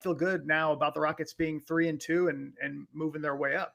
feel good now about the Rockets being 3-2 and moving their way up.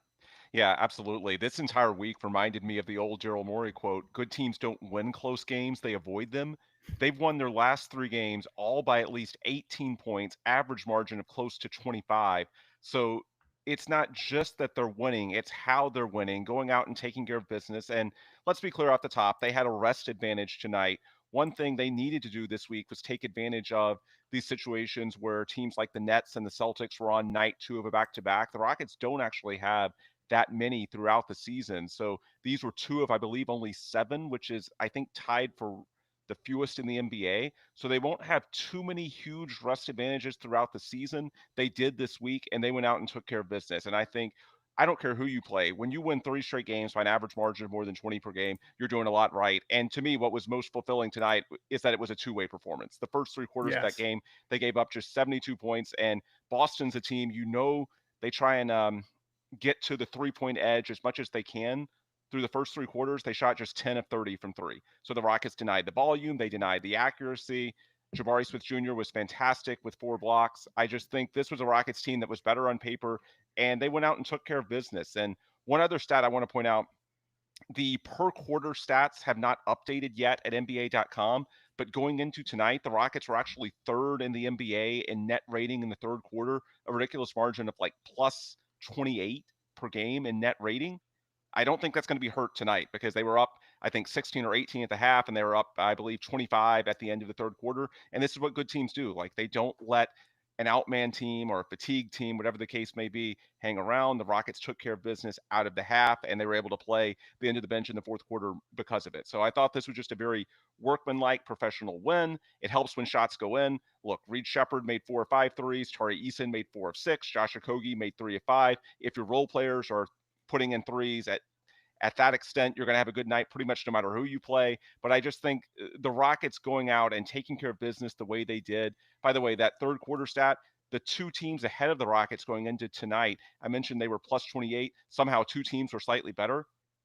Yeah, absolutely. This entire week reminded me of the old Daryl Morey quote: "Good teams don't win close games, they avoid them." They've won their last 3 games all by at least 18 points, average margin of close to 25. So it's not just that they're winning, it's how they're winning, going out and taking care of business. And let's be clear off the top, they had a rest advantage tonight. One thing they needed to do this week was take advantage of these situations where teams like the Nets and the Celtics were on night 2 of a back-to-back. The Rockets don't actually have that many throughout the season. So these were 2 of, I believe, only 7, which is, I think, tied for the fewest in the NBA. So they won't have too many huge rest advantages throughout the season. They did this week, and they went out and took care of business. And I think, I don't care who you play, when you win 3 straight games by an average margin of more than 20 per game, you're doing a lot right. And to me, what was most fulfilling tonight is that it was a two-way performance. The first 3 quarters of that Yes. game, they gave up just 72 points. And Boston's a team, they try and get to the 3-point edge as much as they can. Through the first 3 quarters, they shot just 10 of 30 from 3. So the Rockets denied the volume, they denied the accuracy. Jabari Smith Jr. was fantastic with 4 blocks. I just think this was a Rockets team that was better on paper, and they went out and took care of business. And one other stat I want to point out: the per quarter stats have not updated yet at NBA.com, but going into tonight, the Rockets were actually third in the NBA in net rating in the third quarter, a ridiculous margin of like plus 28 per game in net rating. I don't think that's going to be hurt tonight because they were up, I think, 16 or 18 at the half, and they were up, I believe, 25 at the end of the third quarter. And this is what good teams do. Like, they don't let an outman team or a fatigue team, whatever the case may be, hang around. The Rockets took care of business out of the half, and they were able to play the end of the bench in the fourth quarter because of it. So I thought this was just a very workmanlike, professional win. It helps when shots go in. Look, Reed Sheppard made 4 of 5 threes. Tari Eason made 4 of 6. Josh Okogie made 3 of 5. If your role players are putting in threes at that extent, you're going to have a good night pretty much no matter who you play. But I just think the Rockets going out and taking care of business the way they did. By the way, that third quarter stat, the 2 teams ahead of the Rockets going into tonight, I mentioned they were plus 28. Somehow 2 teams were slightly better.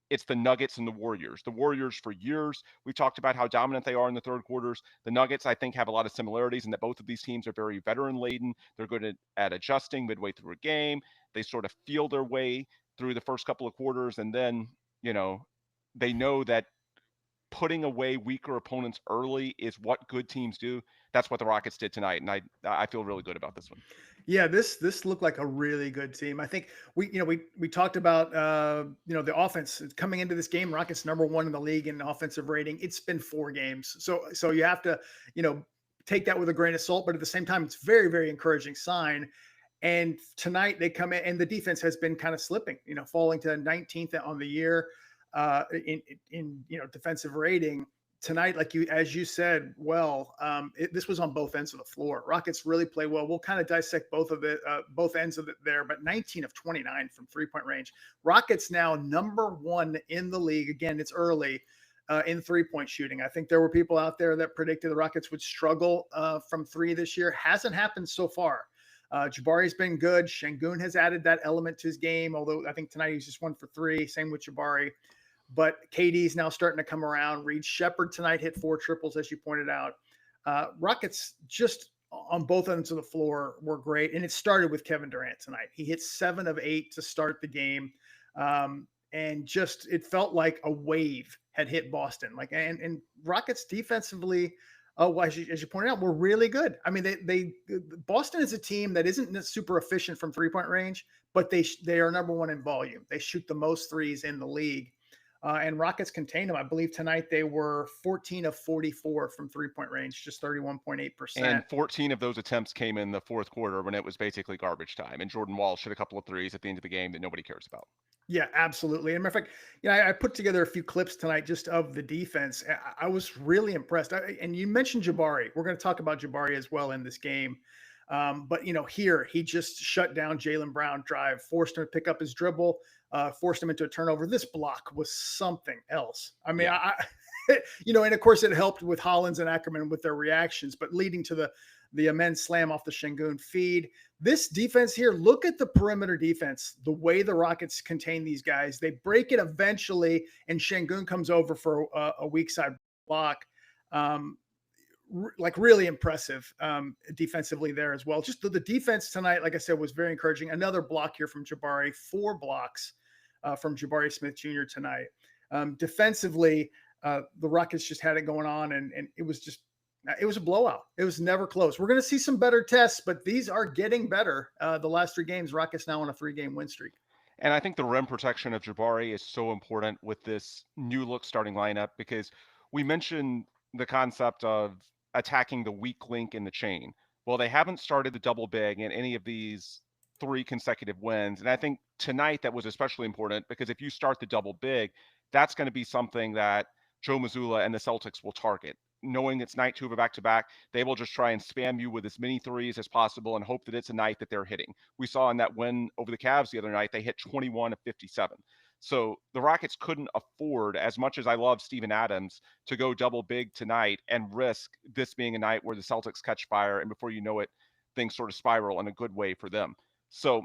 It's the Nuggets and the Warriors. The Warriors, for years, we talked about how dominant they are in the third quarters. The Nuggets, I think, have a lot of similarities in that both of these teams are very veteran laden. They're good at adjusting midway through a game. They sort of feel their way through the first couple of quarters, and then you know, they know that putting away weaker opponents early is what good teams do. That's what the Rockets did tonight, and I feel really good about this one. Yeah, this looked like a really good team. I think we talked about the offense coming into this game. Rockets #1 in the league in offensive rating. It's been 4 games, so you have to take that with a grain of salt. But at the same time, it's very, very encouraging sign. And tonight they come in, and the defense has been kind of slipping, falling to 19th on the year in defensive rating. Tonight, as you said, this was on both ends of the floor. Rockets really play well. We'll kind of dissect both ends of it there, but 19 of 29 from 3-point range. Rockets now #1 in the league. Again, it's early in 3-point shooting. I think there were people out there that predicted the Rockets would struggle from 3 this year. Hasn't happened so far. Jabari's been good. Sengun has added that element to his game, although I think tonight he's just 1 for 3. Same with Jabari. But KD's now starting to come around. Reed Sheppard tonight hit 4 triples, as you pointed out. Rockets just on both ends of the floor were great. And it started with Kevin Durant tonight. He hit 7 of 8 to start the game. And just it felt like a wave had hit Boston. And Rockets defensively, as you pointed out, were really good. I mean, Boston is a team that isn't super efficient from 3-point range, but they are #1 in volume. They shoot the most threes in the league. And Rockets contained them. I believe tonight they were 14 of 44 from 3-point range, just 31.8%. And 14 of those attempts came in the fourth quarter when it was basically garbage time. And Jordan Wall hit a couple of threes at the end of the game that nobody cares about. Yeah, absolutely. And matter of fact, I put together a few clips tonight just of the defense. I was really impressed. And you mentioned Jabari. We're going to talk about Jabari as well in this game. But here he just shut down Jaylen Brown drive, forced him to pick up his dribble, forced him into a turnover. This block was something else. I mean, Yeah. and of course it helped with Hollins and Ackerman with their reactions, but leading to the immense slam off the Sengun feed. This defense here, look at the perimeter defense, the way the Rockets contain these guys. They break it eventually, and Sengun comes over for a weak side block. like really impressive defensively there as well. Just the defense tonight, like I said, was very encouraging. Another block here from Jabari, 4 blocks from Jabari Smith Jr. tonight. Defensively, the Rockets just had it going on, and it was a blowout. It was never close. We're going to see some better tests, but these are getting better. The last 3 games, Rockets now on a 3-game win streak. And I think the rim protection of Jabari is so important with this new look starting lineup because we mentioned the concept of attacking the weak link in the chain. Well, they haven't started the double big in any of these 3 consecutive wins. And I think tonight that was especially important because if you start the double big, that's going to be something that Joe Mazzulla and the Celtics will target. Knowing it's night 2 of a back-to-back, they will just try and spam you with as many threes as possible and hope that it's a night that they're hitting. We saw in that win over the Cavs the other night, they hit 21 of 57. So the Rockets couldn't afford, as much as I love Steven Adams, to go double big tonight and risk this being a night where the Celtics catch fire and before you know it, things sort of spiral in a good way for them. So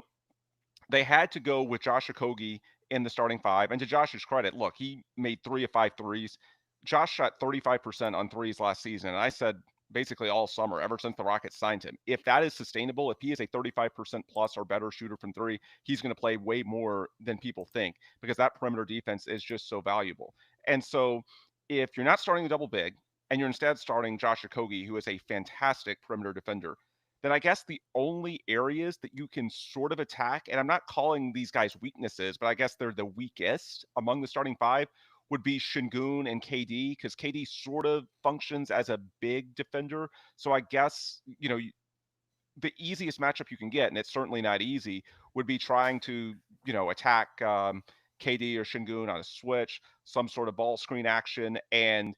they had to go with Josh Okogie in the starting 5. And to Josh's credit, look, he made 3 of 5 threes. Josh shot 35% on threes last season. And I said basically all summer, ever since the Rockets signed him, if that is sustainable, if he is a 35% plus or better shooter from 3, he's going to play way more than people think because that perimeter defense is just so valuable. And so if you're not starting the double big and you're instead starting Josh Okogie, who is a fantastic perimeter defender, then I guess the only areas that you can sort of attack, and I'm not calling these guys weaknesses, but I guess they're the weakest among the starting 5, would be Sengun and KD, because KD sort of functions as a big defender. So I guess, the easiest matchup you can get, and it's certainly not easy, would be trying to, attack KD or Sengun on a switch, some sort of ball screen action. And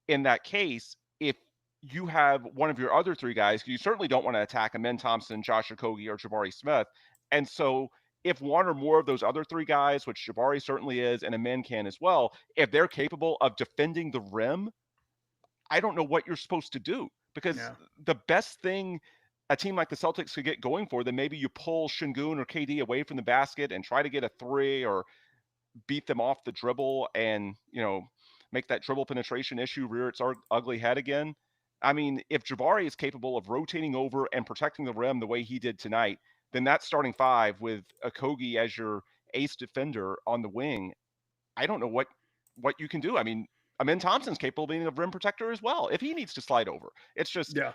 in that case, if you have one of your other 3 guys, you certainly don't want to attack Ime Thompson, Josh Okogie, or Jabari Smith. And so if one or more of those other 3 guys, which Jabari certainly is, and Ime can as well, if they're capable of defending the rim, I don't know what you're supposed to do because Yeah. the best thing a team like the Celtics could get going for, then maybe you pull Sengun or KD away from the basket and try to get a 3 or beat them off the dribble and, make that dribble penetration issue rear its ugly head again. I mean, if Jabari is capable of rotating over and protecting the rim the way he did tonight, then that starting 5 with Okogie as your ace defender on the wing, I don't know what you can do. I mean, Amin Thompson's capable of being a rim protector as well if he needs to slide over. It's just Yeah.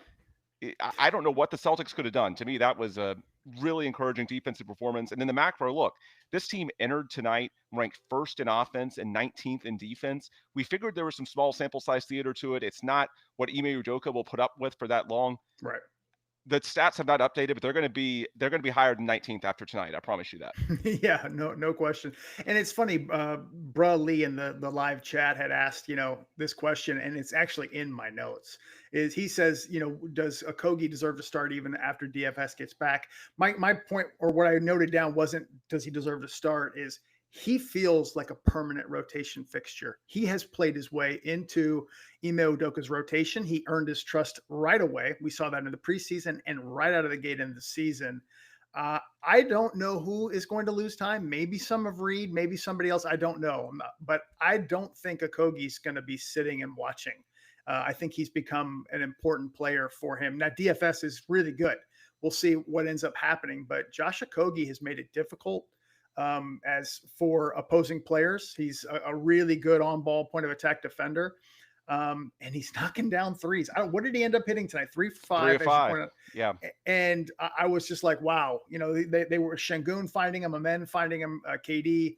I don't know what the Celtics could have done. To me, that was a really encouraging defensive performance. And then the macro look, this team entered tonight ranked 1st in offense and 19th in defense. We figured there was some small sample size theater to it. It's not what Ime Udoka will put up with for that long. Right. The stats have not updated, but they're going to be higher than 19th after tonight. I promise you that. Yeah, no question. And it's funny, Bruh Lee in the live chat had asked, this question, and it's actually in my notes. Is he says, does Okogie deserve to start even after DFS gets back? My point, or what I noted down, wasn't does he deserve to start, is he feels like a permanent rotation fixture. He has played his way into Ime Udoka's rotation. He earned his trust right away. We saw that in the preseason and right out of the gate in the season. I don't know who is going to lose time. Maybe some of Reed, maybe somebody else. I don't know. But I don't think Okogie's going to be sitting and watching. I think he's become an important player for him. Now, DFS is really good. We'll see what ends up happening. But Josh Okogie has made it difficult as for opposing players. He's a really good on-ball point of attack defender. And he's knocking down threes. What did he end up hitting tonight? 3 for 5. 3 of 5. Yeah. And I was just like, wow, they were Sengun finding him, Amen finding him, KD.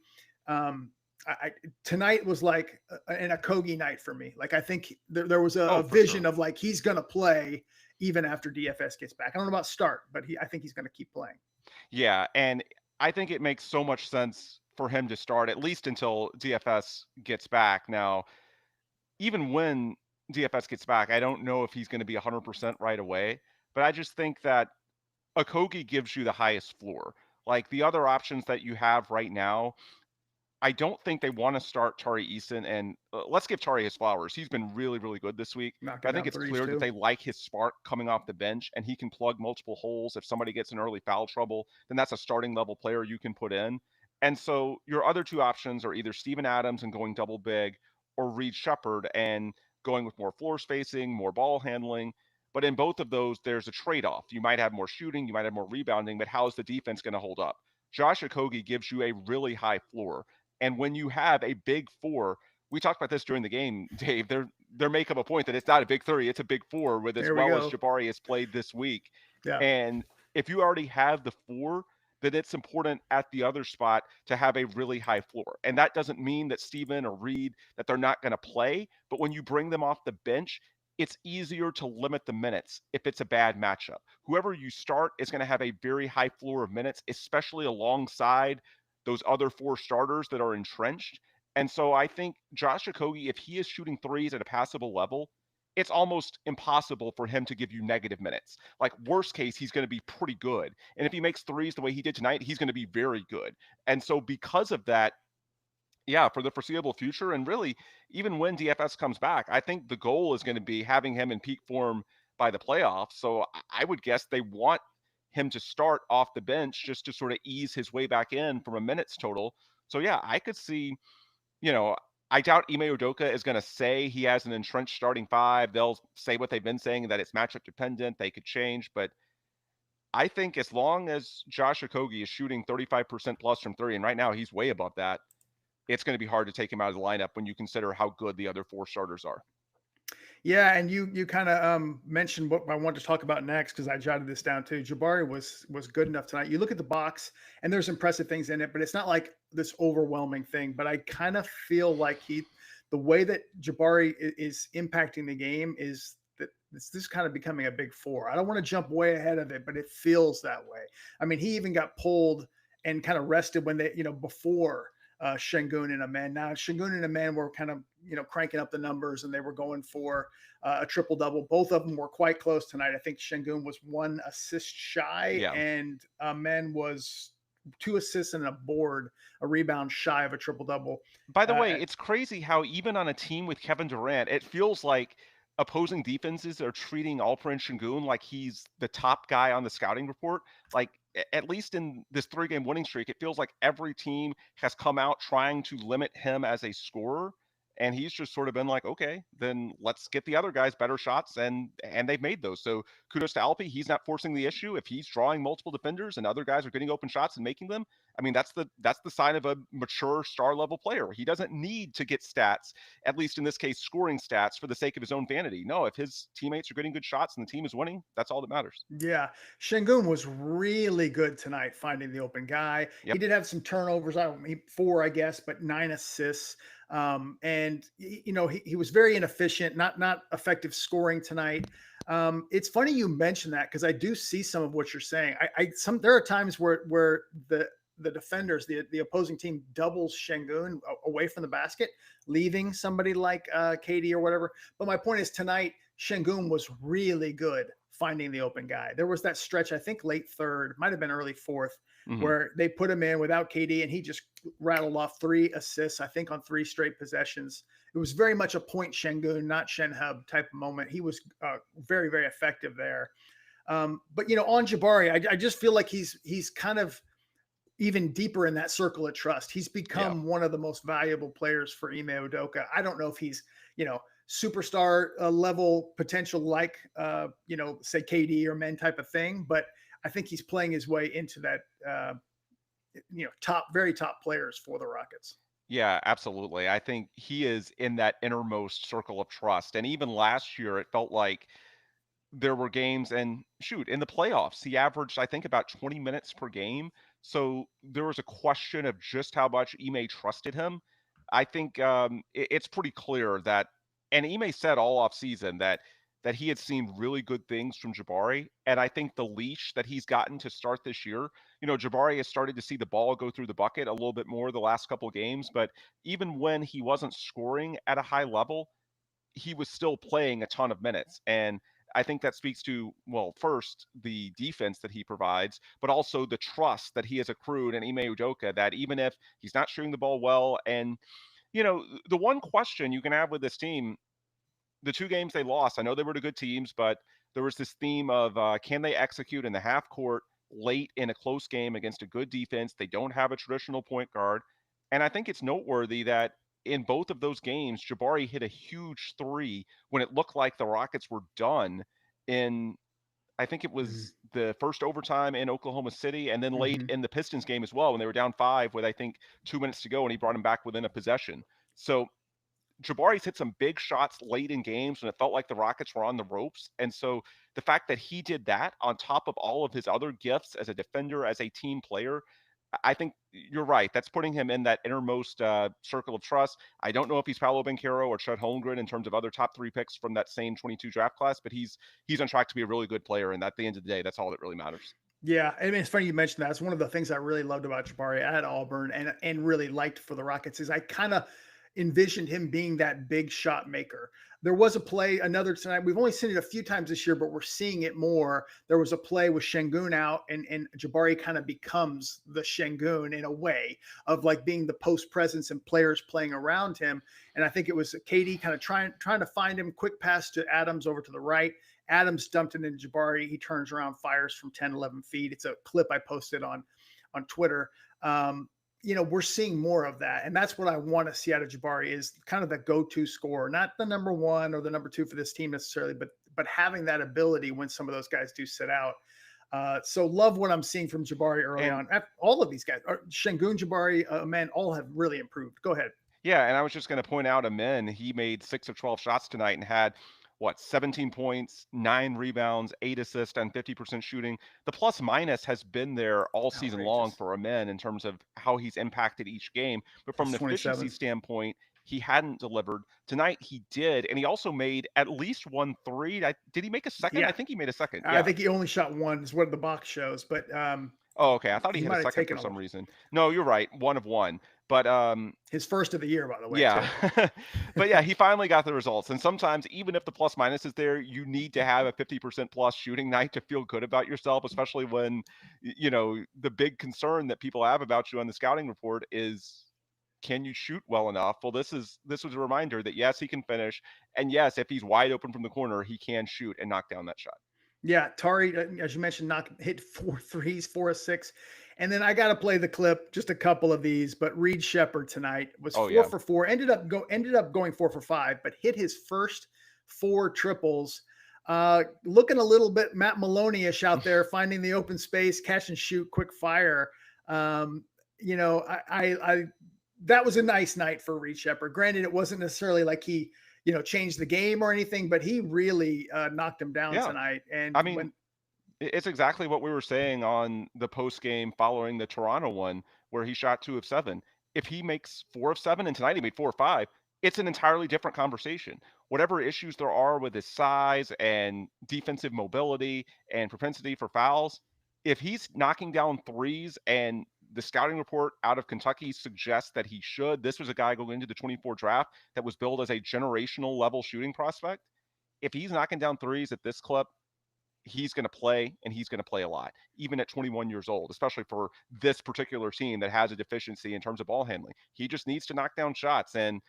Tonight was like an Okogie night for me. Like, I think there was a vision of like, he's going to play even after DFS gets back. I don't know about start, but I think he's going to keep playing. Yeah. And I think it makes so much sense for him to start at least until DFS gets back. Now, even when DFS gets back, I don't know if he's going to be 100% right away, but I just think that Okogie gives you the highest floor. Like the other options that you have right now, I don't think they want to start Tari Eason, and let's give Tari his flowers. He's been really, really good this week. I think it's clear that they like his spark coming off the bench, and he can plug multiple holes. If somebody gets in early foul trouble, then that's a starting level player you can put in. And so your other 2 options are either Steven Adams and going double big or Reed Sheppard. And going with more floor spacing, more ball handling. But in both of those, there's a trade-off. You might have more shooting, you might have more rebounding, but how's the defense going to hold up? Josh Okogie gives you a really high floor. And when you have a big four, we talked about this during the game, Dave. They're making a point that it's not a big three, it's a big four with as There we well as go. Jabari has played this week. Yeah. And if you already have the four, then it's important at the other spot to have a really high floor. And that doesn't mean that Steven or Reed that they're not going to play, but when you bring them off the bench, it's easier to limit the minutes if it's a bad matchup. Whoever you start is going to have a very high floor of minutes, especially alongside those other four starters that are entrenched. And so I think Josh Okogie, if he is shooting threes at a passable level, it's almost impossible for him to give you negative minutes. Like worst case, he's going to be pretty good. And if he makes threes the way he did tonight, he's going to be very good. And so because of that, yeah, for the foreseeable future, and really even when DFS comes back, I think the goal is going to be having him in peak form by the playoffs. So I would guess they want him to start off the bench just to sort of ease his way back in from a minutes total. So yeah, I could see, you know, I doubt Ime Udoka is going to say he has an entrenched starting five. They'll say what they've been saying, that it's matchup dependent. They could change, but I think as long as Josh Okogie is shooting 35% plus from three, and right now he's way above that, it's going to be hard to take him out of the lineup when you consider how good the other four starters are. Yeah, and you kind of mentioned what I wanted to talk about next because I jotted this down too. Jabari was good enough tonight. You look at the box, and there's impressive things in it, but it's not like this overwhelming thing. But I kind of feel like the way that Jabari is impacting the game is that this is kind of becoming a big four. I don't want to jump way ahead of it, but it feels that way. I mean, he even got pulled and kind of rested when they, before Sengun and Ime. Now Sengun and Ime were kind of cranking up the numbers, and they were going for a triple double. Both of them were quite close tonight. I think Sengun was 1 assist shy, Yeah. and Ime was 2 assists and a rebound shy of a triple double. By the way, it's crazy how even on a team with Kevin Durant, it feels like opposing defenses are treating Alperen Sengun like he's the top guy on the scouting report. Like at least in this 3-game winning streak, it feels like every team has come out trying to limit him as a scorer. And he's just sort of been like, okay, then let's get the other guys better shots, and they've made those. So kudos to Alpi. He's not forcing the issue. If he's drawing multiple defenders and other guys are getting open shots and making them, I mean, that's the sign of a mature star level player. He doesn't need to get stats, at least in this case, scoring stats for the sake of his own vanity. No, if his teammates are getting good shots and the team is winning, that's all that matters. Yeah, Sengun was really good tonight finding the open guy. Yep. He did have some turnovers, 4, I guess, but 9 assists. And he was very inefficient, not effective scoring tonight. It's funny you mentioned that because I do see some of what you're saying. There are times where the defenders, the opposing team doubles Sengun away from the basket, leaving somebody like KD or whatever. But my point is tonight, Sengun was really good finding the open guy. There was that stretch, I think late third, might have been early fourth, where they put him in without KD and he just rattled off 3 assists, I think on 3 straight possessions. It was very much a point Sengun, not Shenhub type of moment. He was very, very effective there. But, on Jabari, I just feel like he's kind of even deeper in that circle of trust. He's become one of the most valuable players for Ime Udoka. I don't know if he's, superstar level potential like, say KD or men type of thing, but I think he's playing his way into that, very top players for the Rockets. Yeah, absolutely. I think he is in that innermost circle of trust. And even last year, it felt like there were games, and shoot, in the playoffs, he averaged, I think, about 20 minutes per game. So there was a question of just how much Ime trusted him. I think it's pretty clear that, and Ime said all off season that he had seen really good things from Jabari. And I think the leash that he's gotten to start this year, Jabari has started to see the ball go through the bucket a little bit more the last couple of games. But even when he wasn't scoring at a high level, he was still playing a ton of minutes. And I think that speaks to, well, first, the defense that he provides, but also the trust that he has accrued in Ime Udoka, that even if he's not shooting the ball well, and, the one question you can have with this team, the 2 games they lost, I know they were the good teams, but there was this theme of can they execute in the half court late in a close game against a good defense? They don't have a traditional point guard. And I think it's noteworthy that in both of those games, Jabari hit a huge three when it looked like the Rockets were done in, I think it Mhm. was the first overtime in Oklahoma City, and then late Mhm. in the Pistons game as well when they were down 5 with, I think, 2 minutes to go, and he brought him back within a possession. So Jabari's hit some big shots late in games when it felt like the Rockets were on the ropes. And so the fact that he did that on top of all of his other gifts as a defender, as a team player, I think you're right. That's putting him in that innermost circle of trust. I don't know if he's Paolo Banchero or Chet Holmgren in terms of other top 3 picks from that same 22 draft class, but he's on track to be a really good player. And at the end of the day, that's all that really matters. Yeah, I mean, it's funny you mentioned that. It's one of the things I really loved about Jabari at Auburn and really liked for the Rockets is I kind of envisioned him being that big shot maker. There was a play, another tonight. We've only seen it a few times this year, but we're seeing it more. There was a play with Sengun out, and Jabari kind of becomes the Sengun in a way of like being the post presence and players playing around him. And I think it was KD kind of trying to find him, quick pass to Adams over to the right. Adams dumped it into Jabari. He turns around, fires from 10, 11 feet. It's a clip I posted on Twitter. We're seeing more of that. And that's what I want to see out of Jabari is kind of the go-to scorer, not the number one or the number two for this team necessarily, but having that ability when some of those guys do sit out. So love what I'm seeing from Jabari early And on. All of these guys, Sengun, Jabari, man, all have really improved. Go ahead. yeah, and I was just going to point out Amen. He made 6 of 12 shots tonight and had, 17 points, 9 rebounds, 8 assists, and 50% shooting. The plus minus has been there all season long Outrageous. for Amen in terms of how he's impacted each game. But from Plus an efficiency 27. standpoint, he hadn't delivered. Tonight he did, and he also made at least 1 3. Did he make a second? I Yeah. think he made a second. I Yeah. think he only shot one is what the box shows, but Oh, okay. I thought he he hit a might have second for taken a some reason. No, you're right. 1 of 1. But his first of the year, by the way, yeah. too. But yeah, he finally got the results. And sometimes, even if the plus minus is there, you need to have a 50% plus shooting night to feel good about yourself, especially when, the big concern that people have about you on the scouting report is, can you shoot well enough? Well, this was a reminder that yes, he can finish. And yes, if he's wide open from the corner, he can shoot and knock down that shot. Yeah, Tari, as you mentioned, hit 4 threes, 4 of 6. And then I got to play the clip, just a couple of these, but Reed Sheppard tonight was Oh 4 yeah. for 4, ended up going 4 for 5, but hit his first 4 triples. Looking a little bit Matt Maloney-ish out there, finding the open space, catch and shoot, quick fire. I that was a nice night for Reed Sheppard. Granted, it wasn't necessarily like he changed the game or anything, but he really knocked him down Yeah. tonight. And I mean, it's exactly what we were saying on the post game following the Toronto one, where he shot 2 of 7. If he makes 4 of 7, and tonight he made 4 or 5, it's an entirely different conversation. Whatever issues there are with his size and defensive mobility and propensity for fouls, if he's knocking down threes and the scouting report out of Kentucky suggests that he should, this was a guy going into the 24 draft that was billed as a generational level shooting prospect. If he's knocking down threes at this clip, he's going to play, and he's going to play a lot, even at 21 years old, especially for this particular team that has a deficiency in terms of ball handling. He just needs to knock down shots. And,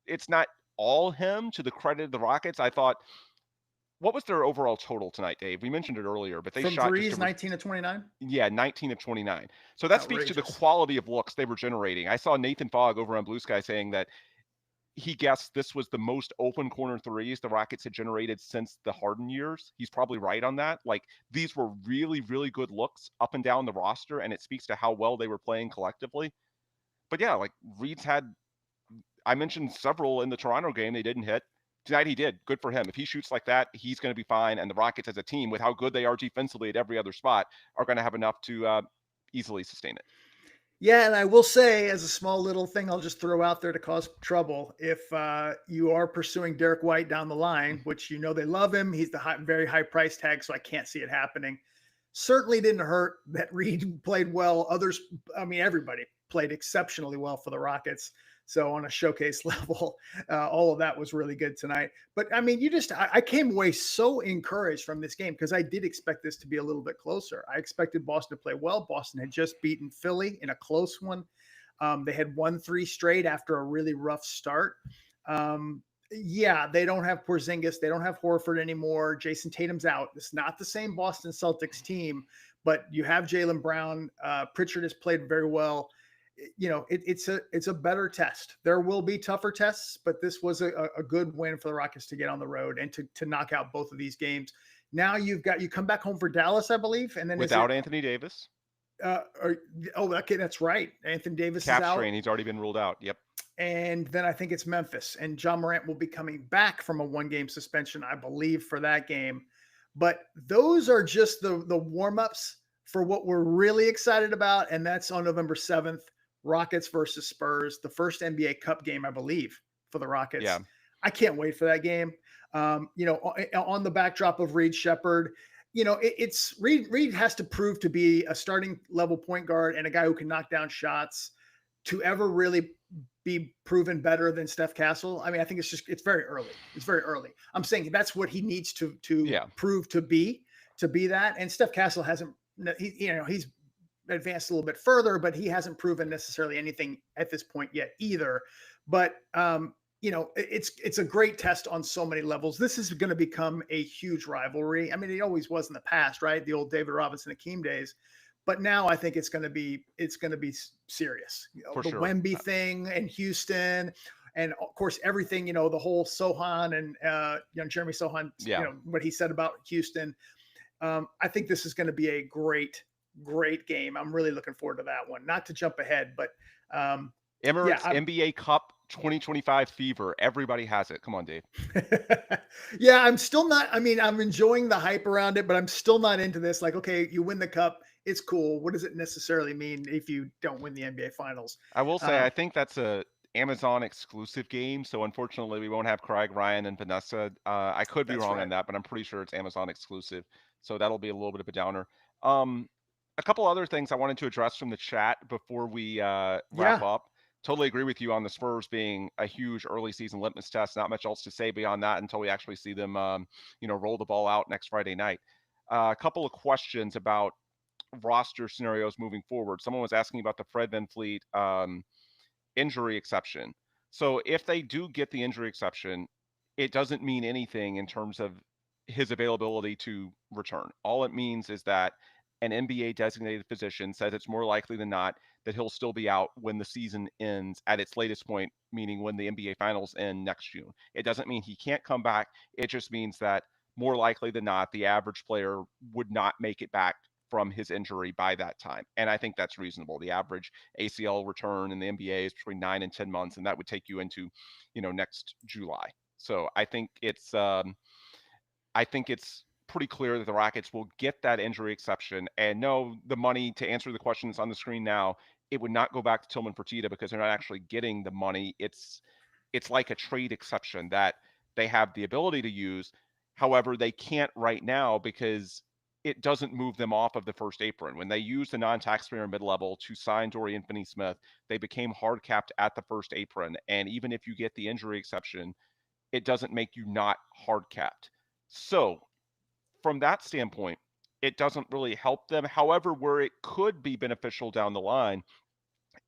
it's not all him, to the credit of the Rockets. I thought, what was their overall total tonight, Dave? We mentioned it earlier, but they from shot just threes, over, 19 to 29. yeah, 19 of 29. So that speaks to the Outrageous. quality of looks they were generating. I saw Nathan Fogg over on Blue Sky saying that he guessed this was the most open corner threes the Rockets had generated since the Harden years. He's probably right on that. Like, these were really, really good looks up and down the roster, and it speaks to how well they were playing collectively. But yeah, like Reed's had, I mentioned several in the Toronto game they didn't hit. Tonight he did. Good for him. If he shoots like that, he's going to be fine. And the Rockets as a team, with how good they are defensively at every other spot, are going to have enough to easily sustain it. Yeah, and I will say, as a small little thing, I'll just throw out there to cause trouble. If you are pursuing Derek White down the line, which they love him, he's the very high price tag, so I can't see it happening. Certainly didn't hurt that Reed played well. Everybody played exceptionally well for the Rockets. So on a showcase level, all of that was really good tonight. But I came away so encouraged from this game because I did expect this to be a little bit closer. I expected Boston to play well. Boston had just beaten Philly in a close one. They had won 3 straight after a really rough start. They don't have Porzingis. They don't have Horford anymore. Jason Tatum's out. It's not the same Boston Celtics team, but you have Jaylen Brown. Pritchard has played very well. it's a better test. There will be tougher tests, but this was a good win for the Rockets to get on the road and to knock out both of these games. Now you come back home for Dallas, I believe, and then without Anthony Davis. Okay, that's right. Anthony Davis Cap is out. strain. He's already been ruled out. Yep. And then I think it's Memphis, and John Morant will be coming back from a 1-game suspension, I believe, for that game. But those are just the warm-ups for what we're really excited about, and that's on November 7th, Rockets versus Spurs, the first NBA Cup game, I believe, for the Rockets. Yeah. I can't wait for that game. On the backdrop of Reed Sheppard, it's Reed has to prove to be a starting level point guard and a guy who can knock down shots to ever really be proven better than Steph Castle. I mean, I think it's very early. It's very early. I'm saying that's what he needs to prove to be that. And Steph Castle hasn't, he's advanced a little bit further, but he hasn't proven necessarily anything at this point yet either. But, it's a great test on so many levels. This is going to become a huge rivalry. I mean, it always was in the past, right? The old David Robinson, Akeem days. But now I think it's going to be serious. For the sure. Wemby thing in Houston, and of course everything. The whole Sohan and Jeremy Sohan. What he said about Houston. I think this is going to be a great game. I'm really looking forward to that one. Not to jump ahead, but Emirates NBA Cup 2025 fever. Everybody has it. Come on, Dave. Yeah, I'm still not. I mean, I'm enjoying the hype around it, but I'm still not into this. Like, okay, you win the cup. It's cool. What does it necessarily mean if you don't win the NBA Finals? I will say, I think that's a Amazon exclusive game. So unfortunately, we won't have Craig, Ryan, and Vanessa. I could be wrong on that, but I'm pretty sure it's Amazon exclusive. So that'll be a little bit of a downer. A couple other things I wanted to address from the chat before we wrap up. Totally agree with you on the Spurs being a huge early season litmus test. Not much else to say beyond that until we actually see them, roll the ball out next Friday night. A couple of questions about roster scenarios moving forward. Someone was asking about the Fred VanVleet injury exception. So if they do get the injury exception, it doesn't mean anything in terms of his availability to return. All it means is that an NBA designated physician says it's more likely than not that he'll still be out when the season ends at its latest point, meaning when the NBA Finals end next June. It doesn't mean he can't come back. It just means that more likely than not, the average player would not make it back from his injury by that time. And I think that's reasonable. The average ACL return in the NBA is between 9 and 10 months, and that would take you into, next July. So I think it's pretty clear that the Rockets will get that injury exception. And no, the money, to answer the questions on the screen now, it would not go back to Tillman Fertitta because they're not actually getting the money. It's like a trade exception that they have the ability to use. However, they can't right now because it doesn't move them off of the first apron. When they used the non-taxpayer mid-level to sign Dorian Finney-Smith, they became hard capped at the first apron. And even if you get the injury exception, it doesn't make you not hard capped. So from that standpoint, it doesn't really help them. However, where it could be beneficial down the line,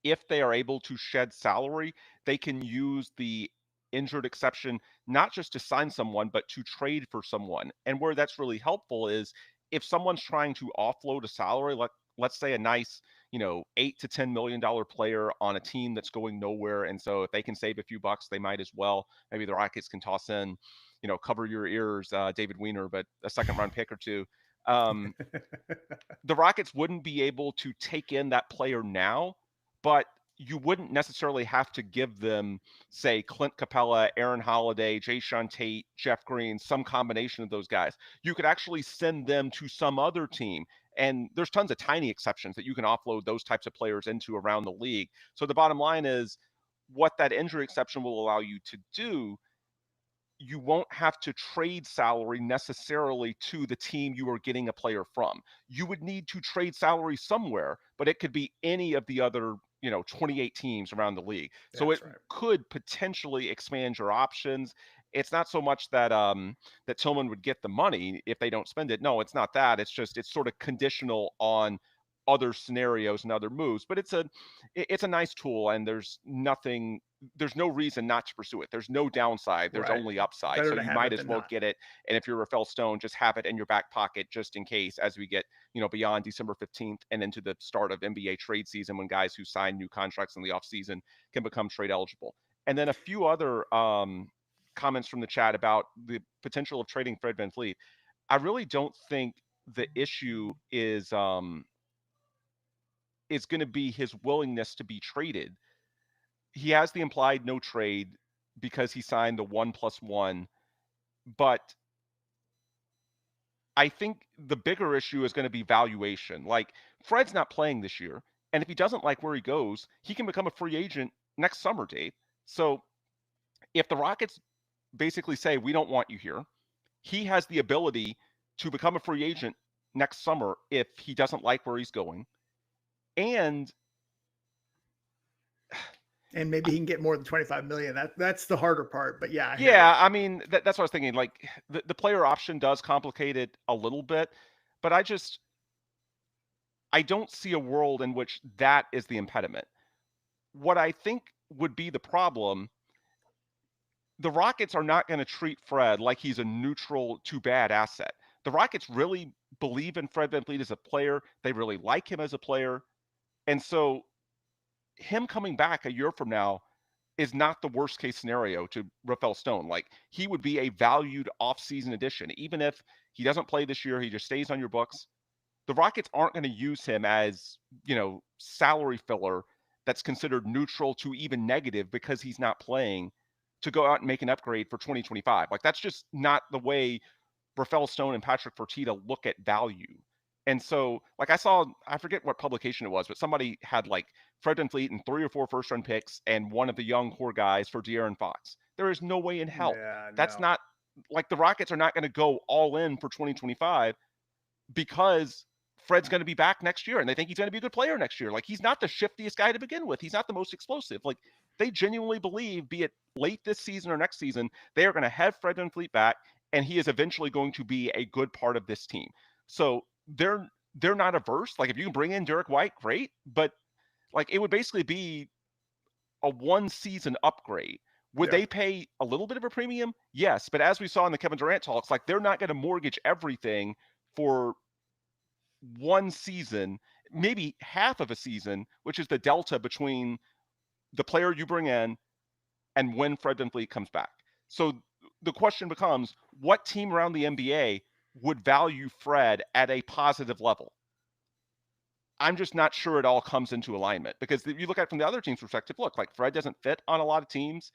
if they are able to shed salary, they can use the injured exception, not just to sign someone, but to trade for someone. And where that's really helpful is if someone's trying to offload a salary, let's say a nice, $8 to $10 million player on a team that's going nowhere. And so if they can save a few bucks, they might as well. Maybe the Rockets can toss in, cover your ears, David Weiner, but a second round pick or two. The Rockets wouldn't be able to take in that player now, but you wouldn't necessarily have to give them, say, Clint Capella, Aaron Holiday, Jayshawn Tate, Jeff Green, some combination of those guys. You could actually send them to some other team. And there's tons of tiny exceptions that you can offload those types of players into around the league. So the bottom line is what that injury exception will allow you to do, you won't have to trade salary necessarily to the team you are getting a player from. You would need to trade salary somewhere, but it could be any of the other 28 teams around the league. So it could potentially expand your options. It's not so much that that Tillman would get the money if they don't spend it. No, it's not that. It's just it's sort of conditional on other scenarios and other moves. But it's a nice tool, and there's no reason not to pursue it. There's no downside. There's Right. only upside. Better So to you have might it as than well not. get it. And if you're Rafael Stone, just have it in your back pocket just in case as we get, beyond December 15th and into the start of NBA trade season, when guys who sign new contracts in the offseason can become trade eligible. And then a few other comments from the chat about the potential of trading Fred VanVleet. I really don't think the issue is going to be his willingness to be traded. He has the implied no trade because he signed the 1+1, but I think the bigger issue is going to be valuation. Like, Fred's not playing this year, and if he doesn't like where he goes, he can become a free agent next summer, Dave. So if the Rockets basically say, we don't want you here, he has the ability to become a free agent next summer if he doesn't like where he's going. And maybe he can get more than 25 million. That's the harder part. But yeah, I hear yeah, you. I mean, that's what I was thinking. Like, the player option does complicate it a little bit, but I don't see a world in which that is the impediment. What I think would be the problem, the Rockets are not going to treat Fred like he's a neutral to bad asset. The Rockets really believe in Fred VanVleet as a player. They really like him as a player. And so him coming back a year from now is not the worst case scenario to Rafael Stone. Like, he would be a valued offseason addition. Even if he doesn't play this year, he just stays on your books. The Rockets aren't going to use him as, salary filler that's considered neutral to even negative because he's not playing, to go out and make an upgrade for 2025. Like, that's just not the way Rafael Stone and Patrick Fertitta look at value. And so, like, I forget what publication it was, but somebody had like Fred VanVleet and 3 or 4 first round picks and one of the young core guys for De'Aaron Fox. There is no way in hell. Yeah, That's no. not, like, the Rockets are not going to go all in for 2025 because Fred's going to be back next year and they think he's going to be a good player next year. Like, he's not the shiftiest guy to begin with. He's not the most explosive. Like, they genuinely believe, be it late this season or next season, they are going to have Fred VanVleet back, and he is eventually going to be a good part of this team. So they're not averse. Like, if you can bring in Derek White, great. But, like, it would basically be a 1-season upgrade. Would Yeah. they pay a little bit of a premium? Yes. But as we saw in the Kevin Durant talks, like, they're not going to mortgage everything for 1 season, maybe half of a season, which is the delta between the player you bring in and when Fred VanVleet comes back. So the question becomes, what team around the NBA would value Fred at a positive level? I'm just not sure it all comes into alignment, because if you look at it from the other team's perspective, look, like, Fred doesn't fit on a lot of teams.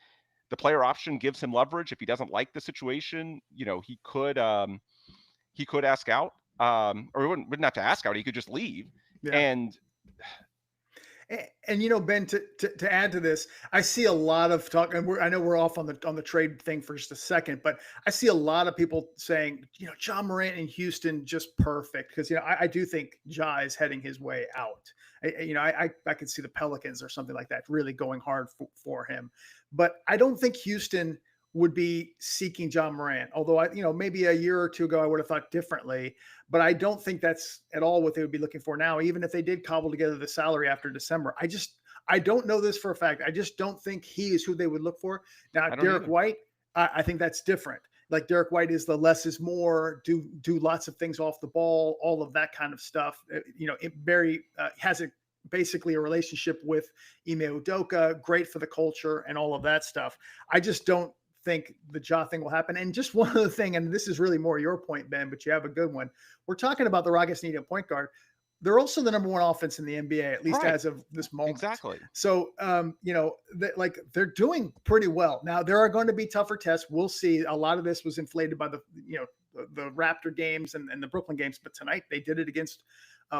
The player option gives him leverage. If he doesn't like the situation, he could ask out, or he wouldn't have to ask out. He could just leave. Yeah. And Ben, to add to this, I see a lot of talk, and I know we're off on the trade thing for just a second, but I see a lot of people saying, Ja Morant in Houston, just perfect, because I do think Ja is heading his way out. I could see the Pelicans or something like that really going hard for him, but I don't think Houston would be seeking Ja Morant. Although maybe a year or two ago I would have thought differently, but I don't think that's at all what they would be looking for now. Even if they did cobble together the salary after December, I don't know this for a fact. I just don't think he is who they would look for. Now, Derek White, I think that's different. Like, Derek White is the less is more, do lots of things off the ball, all of that kind of stuff. Barry has basically a relationship with Ime Udoka, great for the culture and all of that stuff. I just don't think the Ja thing will happen. And just one other thing, and this is really more your point, Ben, but you have a good one. We're talking about the Rockets needing a point guard. They're also the number 1 offense in the NBA, at least as of this moment. Exactly. So, they're doing pretty well. Now, there are going to be tougher tests. We'll see. A lot of this was inflated by the Raptor games and the Brooklyn games, but tonight they did it against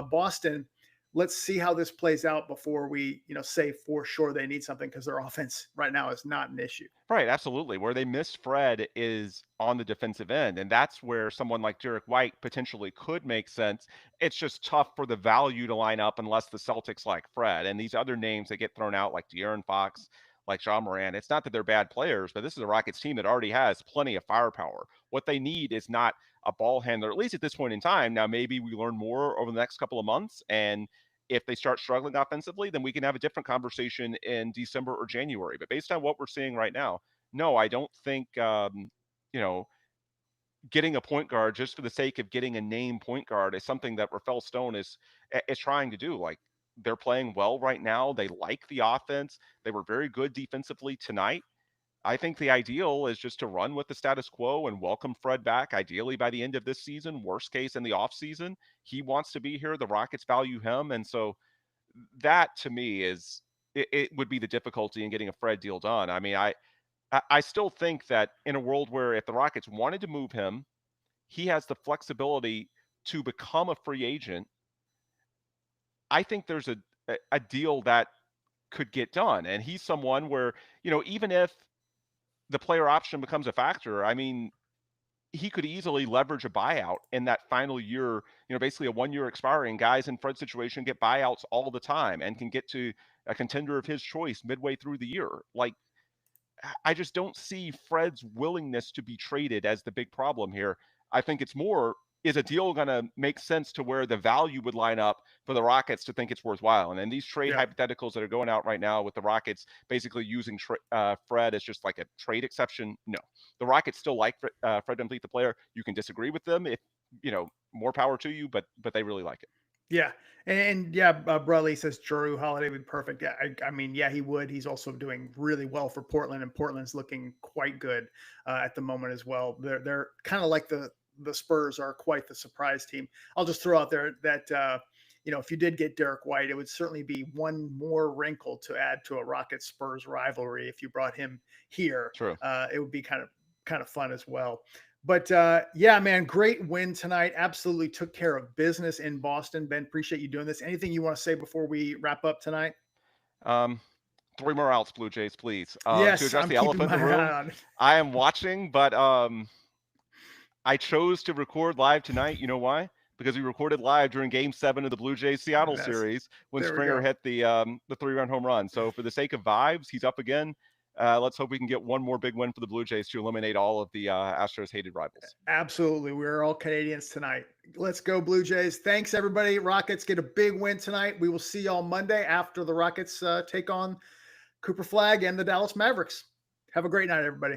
Boston. Let's see how this plays out before we, say for sure they need something, because their offense right now is not an issue. Right, absolutely. Where they missed Fred is on the defensive end, and that's where someone like Derek White potentially could make sense. It's just tough for the value to line up unless the Celtics like Fred. And these other names that get thrown out, like De'Aaron Fox, like Ja Morant, it's not that they're bad players, but this is a Rockets team that already has plenty of firepower. What they need is not a ball handler, at least at this point in time. Now, maybe we learn more over the next couple of months, and if they start struggling offensively, then we can have a different conversation in December or January. But based on what we're seeing right now, no, I don't think, you know, getting a point guard just for the sake of getting a name point guard is something that Rafael Stone is trying to do. Like, they're playing well right now. They like the offense. They were very good defensively tonight. I think the ideal is just to run with the status quo and welcome Fred back, ideally by the end of this season, worst case in the offseason. He wants to be here. The Rockets value him. And so that to me is it would be the difficulty in getting a Fred deal done. I mean, I still think that in a world where if the Rockets wanted to move him, he has the flexibility to become a free agent. I think there's a deal that could get done. And he's someone where, even if the player option becomes a factor, I mean, he could easily leverage a buyout in that final year, basically a 1 year expiring. Guys in Fred's situation get buyouts all the time and can get to a contender of his choice midway through the year. Like, I just don't see Fred's willingness to be traded as the big problem here. I think it's more, is a deal going to make sense to where the value would line up for the Rockets to think it's worthwhile? And then these trade hypotheticals that are going out right now with the Rockets basically using Fred as just like a trade exception. No, the Rockets still like Fred VanVleet, the player. You can disagree with them if, more power to you, but they really like it. Yeah. And Bradley says Drew Holiday would be perfect. Yeah, I mean, yeah, he would. He's also doing really well for Portland, and Portland's looking quite good at the moment as well. They're kind of like the Spurs are quite the surprise team. I'll just throw out there that if you did get Derek White, it would certainly be one more wrinkle to add to a Rockets Spurs rivalry. If you brought him here, True. It would be kind of fun as well. But man, great win tonight. Absolutely took care of business in Boston. Ben, appreciate you doing this. Anything you want to say before we wrap up tonight? 3 more outs, Blue Jays, please. Yes, to address I'm the elephant in the room, I am watching, but I chose to record live tonight. You know why? Because we recorded live during Game 7 of the Blue Jays Seattle series when Springer hit the 3-run home run. So for the sake of vibes, he's up again. Let's hope we can get one more big win for the Blue Jays to eliminate all of the Astros' hated rivals. Absolutely. We're all Canadians tonight. Let's go, Blue Jays. Thanks, everybody. Rockets get a big win tonight. We will see y'all Monday after the Rockets take on Cooper Flagg and the Dallas Mavericks. Have a great night, everybody.